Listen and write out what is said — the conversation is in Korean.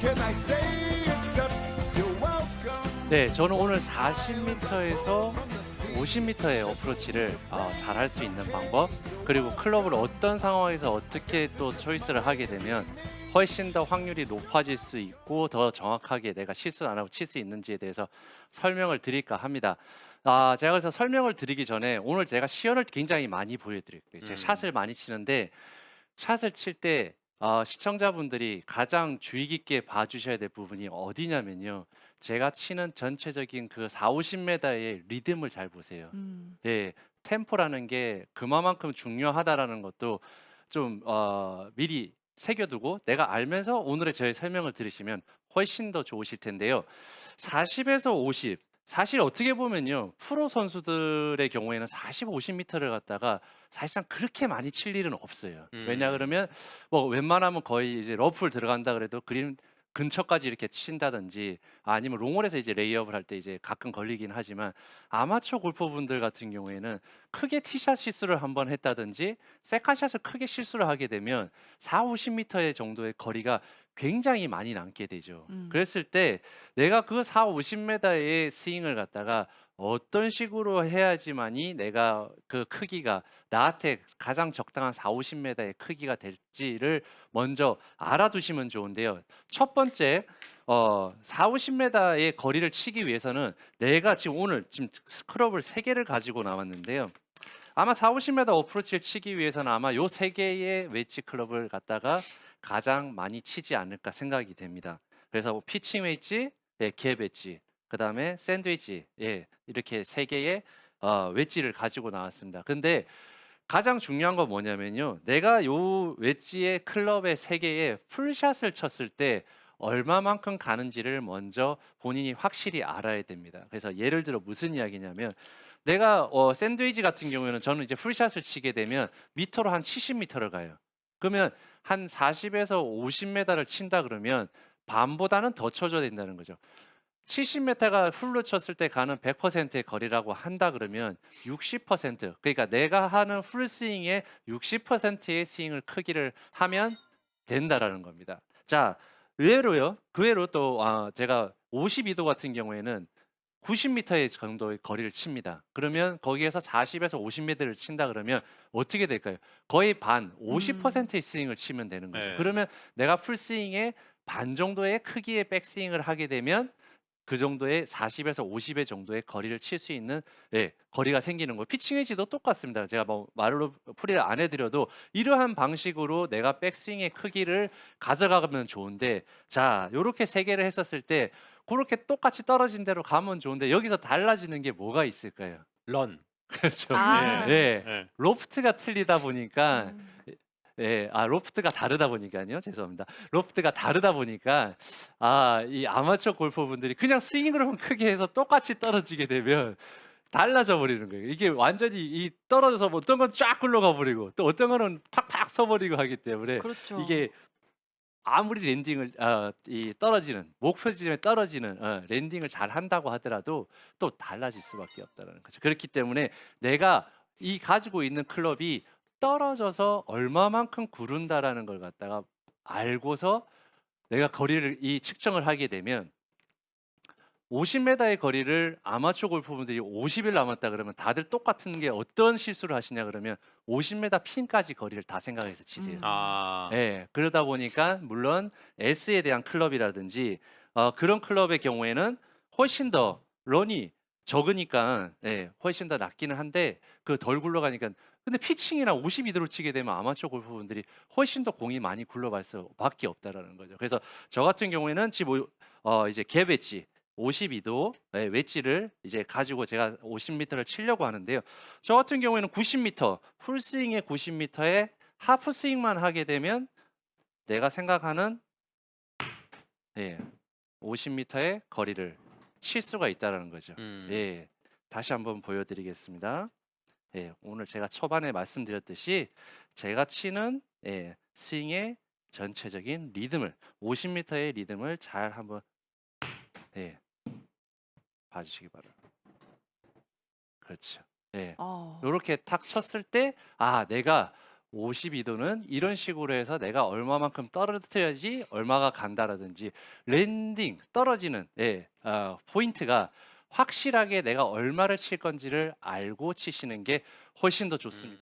can I say except you're welcome? 네, 저는 오늘 40m에서 50m의 어프로치를 잘 할 수 있는 방법, 그리고 클럽을 어떤 상황에서 어떻게 또 초이스를 하게 되면 훨씬 더 확률이 높아질 수 있고 더 정확하게 내가 실수 안 하고 칠 수 있는지에 대해서 설명을 드릴까 합니다. 제가 그래서 설명을 드리기 전에 오늘 제가 시연을 굉장히 많이 보여드릴게요. 제가 샷을 많이 치는데 샷을 칠 때 시청자분들이 가장 주의 깊게 봐주셔야 될 부분이 어디냐면요. 제가 치는 전체적인 그 4, 50m의 리듬을 잘 보세요. 예, 템포라는 게 그만큼 중요하다라는 것도 좀 미리 새겨두고 내가 알면서 오늘의 저의 설명을 들으시면 훨씬 더 좋으실 텐데요. 40에서 50, 사실 어떻게 보면요, 프로 선수들의 경우에는 40, 50m를 갖다가 사실상 그렇게 많이 칠 일은 없어요. 왜냐 그러면 뭐 웬만하면 거의 이제 러프를 들어간다 그래도 그린 근처까지 이렇게 친다든지 아니면 롱홀에서 이제 레이업을 할 때 이제 가끔 걸리긴 하지만 아마추어 골퍼분들 같은 경우에는 크게 티샷 실수를 한번 했다든지 세컨샷을 크게 실수를 하게 되면 4, 50m의 정도의 거리가 굉장히 많이 남게 되죠. 그랬을 때 내가 그 4, 50m의 스윙을 갖다가 어떤 식으로 해야지만이 내가 그 크기가 나한테 가장 적당한 4, 50m의 크기가 될지를 먼저 알아두시면 좋은데요. 첫 번째, 4, 50m의 거리를 치기 위해서는 내가 지금 오늘 지금 스크럽을 3개를 가지고 나왔는데요. 아마 4, 50m 어프로치를 치기 위해서는 아마 요 3개의 웨지 클럽을 갖다가 가장 많이 치지 않을까 생각이 됩니다. 그래서 뭐 피칭 웨지, 네, 갭 웨지, 그다음에 샌드위치, 예, 이렇게 3개의 웨지를 가지고 나왔습니다. 근데 가장 중요한 건 뭐냐면요. 내가 요 웨지의 클럽의 3개의 풀샷을 쳤을 때 얼마만큼 가는지를 먼저 본인이 확실히 알아야 됩니다. 그래서 예를 들어 무슨 이야기냐면 내가 샌드위치 같은 경우에는 저는 이제 풀샷을 치게 되면 미터로 한 70m를 가요. 그러면 한 40에서 50m를 친다 그러면 반보다는 더 쳐줘야 된다는 거죠. 70m가 풀로 쳤을 때 가는 100%의 거리라고 한다 그러면 60%, 그러니까 내가 하는 풀스윙의 60%의 스윙을 크기를 하면 된다라는 겁니다. 자, 의외로요. 그 외로 또 제가 52도 같은 경우에는 90m의 정도의 거리를 칩니다. 그러면 거기에서 40에서 50m를 친다 그러면 어떻게 될까요? 거의 반, 50%의 스윙을 치면 되는 거죠. 네. 그러면 내가 풀스윙의 반 정도의 크기의 백스윙을 하게 되면 그 정도의 40에서 50의 정도의 거리를 칠 수 있는, 예, 거리가 생기는 거예요. 피칭 웨지도 똑같습니다. 제가 뭐 말로 풀이를 안 해드려도 이러한 방식으로 내가 백스윙의 크기를 가져가면 좋은데, 자, 요렇게 3개를 했었을 때 그렇게 똑같이 떨어진 대로 가면 좋은데 여기서 달라지는 게 뭐가 있을까요? 런. 그렇죠. 아. 예, 네. 로프트가 틀리다 보니까 예, 로프트가 다르다 보니까요. 죄송합니다. 로프트가 다르다 보니까 이 아마추어 골퍼분들이 그냥 스윙으로만 크게 해서 똑같이 떨어지게 되면 달라져 버리는 거예요. 이게 완전히 이 떨어져서 뭐 어떤 건 쫙 굴러가 버리고 또 어떤 거는 팍팍 서버리고 하기 때문에 그렇죠. 이게 아무리 랜딩을 이 떨어지는 목표 지점에 떨어지는 랜딩을 잘 한다고 하더라도 또 달라질 수밖에 없다는 거죠. 그렇기 때문에 내가 이 가지고 있는 클럽이 떨어져서 얼마만큼 구른다라는 걸 갖다가 알고서 내가 거리를 이 측정을 하게 되면 50m의 거리를 아마추어 골퍼분들이 50일 남았다 그러면 다들 똑같은 게 어떤 실수를 하시냐 그러면 50m 핀까지 거리를 다 생각해서 치세요. 아. 예, 그러다 보니까 물론 S에 대한 클럽이라든지 그런 클럽의 경우에는 훨씬 더 런이 적으니까, 예, 훨씬 더 낫기는 한데 그 덜 굴러가니까. 근데 피칭이나 52도를 치게 되면 아마추어 골퍼분들이 훨씬 더 공이 많이 굴러갈 수밖에 없다라는 거죠. 그래서 저 같은 경우에는 지금 이제 갭 웨지 52도 웨지를 이제 가지고 제가 50m를 치려고 하는데요. 저 같은 경우에는 90m 풀스윙의 90m에 하프 스윙만 하게 되면 내가 생각하는, 예, 50m의 거리를 칠 수가 있다라는 거죠. 예, 다시 한번 보여드리겠습니다. 예, 오늘 제가 초반에 말씀드렸듯이 제가 치는, 예, 스윙의 전체적인 리듬을 50m의 리듬을 잘 한번, 예, 봐주시기 바랍니다. 그렇죠. 예, 어. 이렇게 탁 쳤을 때 내가 52도는 이런 식으로 해서 내가 얼마만큼 떨어뜨려야지 얼마가 간다라든지 랜딩 떨어지는 포인트가 확실하게 내가 얼마를 칠 건지를 알고 치시는 게 훨씬 더 좋습니다.